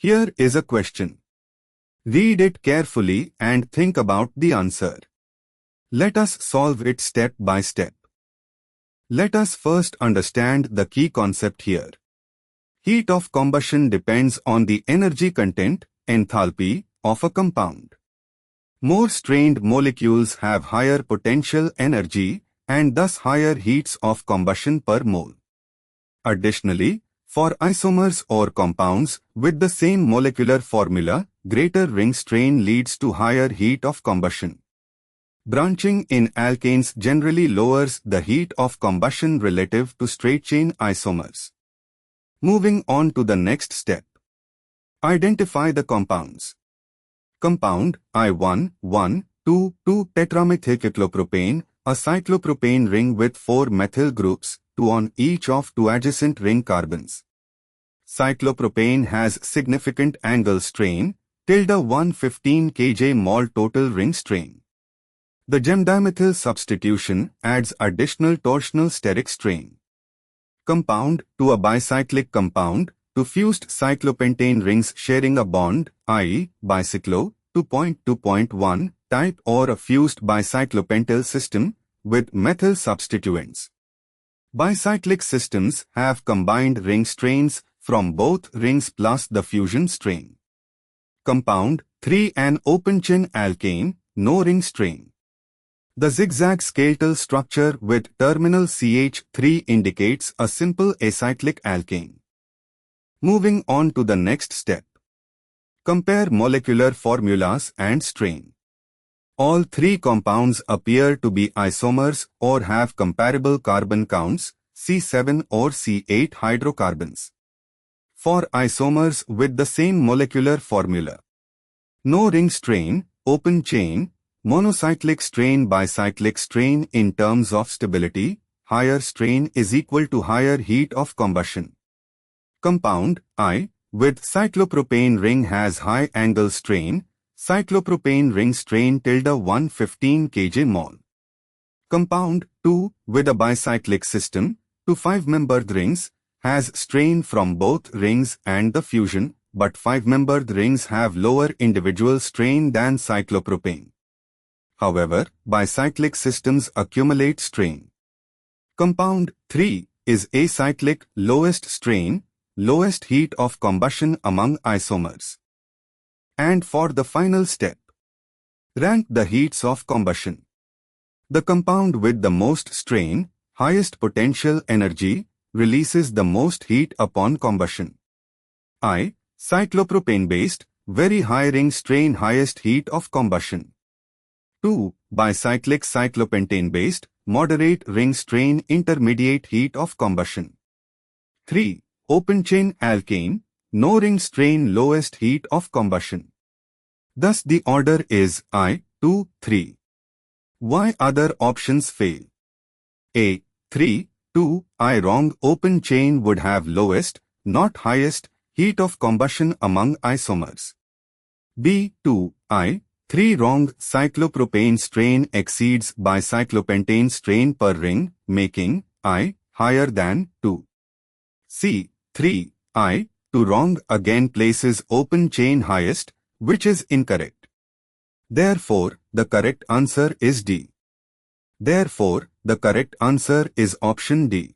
Here is a question. Read it carefully and think about the answer. Let us solve it step by step. Let us first understand the key concept here. Heat of combustion depends on the energy content, enthalpy, of a compound. More strained molecules have higher potential energy and thus higher heats of combustion per mole. Additionally, for isomers or compounds with the same molecular formula, greater ring strain leads to higher heat of combustion. Branching in alkanes generally lowers the heat of combustion relative to straight-chain isomers. Moving on to the next step. Identify the compounds. Compound I1, 2,2-tetramethylcyclopropane, a cyclopropane ring with 4 methyl groups, 2 on each of 2 adjacent ring carbons. Cyclopropane has significant angle strain, (115 kJ/mol total ring strain. The gem-dimethyl substitution adds additional torsional steric strain. Compound to a bicyclic compound, to fused cyclopentane rings sharing a bond, i.e., bicyclo, 2.2.1 type or a fused bicyclopentyl system with methyl substituents. Bicyclic systems have combined ring strains from both rings plus the fusion strain. Compound 3 an open-chain alkane, no ring strain. The zigzag skeletal structure with terminal CH3 indicates a simple acyclic alkane. Moving on to the next step. Compare molecular formulas and strain. All 3 compounds appear to be isomers or have comparable carbon counts, C7 or C8 hydrocarbons. For isomers with the same molecular formula. No ring strain, open chain, monocyclic strain, bicyclic strain in terms of stability, higher strain is equal to higher heat of combustion. Compound I with cyclopropane ring has high angle strain, cyclopropane ring strain (115 kJ/mol). Compound 2 with a bicyclic system, 2 5-membered rings, has strain from both rings and the fusion, but 5-membered rings have lower individual strain than cyclopropane. However, bicyclic systems accumulate strain. Compound 3 is acyclic, lowest strain, lowest heat of combustion among isomers. And for the final step, rank the heats of combustion. The compound with the most strain, highest potential energy, releases the most heat upon combustion. I. Cyclopropane-based, very high ring strain, highest heat of combustion. 2. Bicyclic cyclopentane-based, moderate ring strain, intermediate heat of combustion. 3. Open-chain alkane, no ring strain, lowest heat of combustion. Thus the order is I, 2, 3. Why other options fail? A. 3, 2, I wrong. Open chain would have lowest, not highest, heat of combustion among isomers. B. 2, I, 3 wrong. Cyclopropane strain exceeds bicyclopentane strain per ring, making I higher than 2. C. 3, I, 2 wrong again places open chain highest, which is incorrect. Therefore, the correct answer is D. Therefore, the correct answer is option D.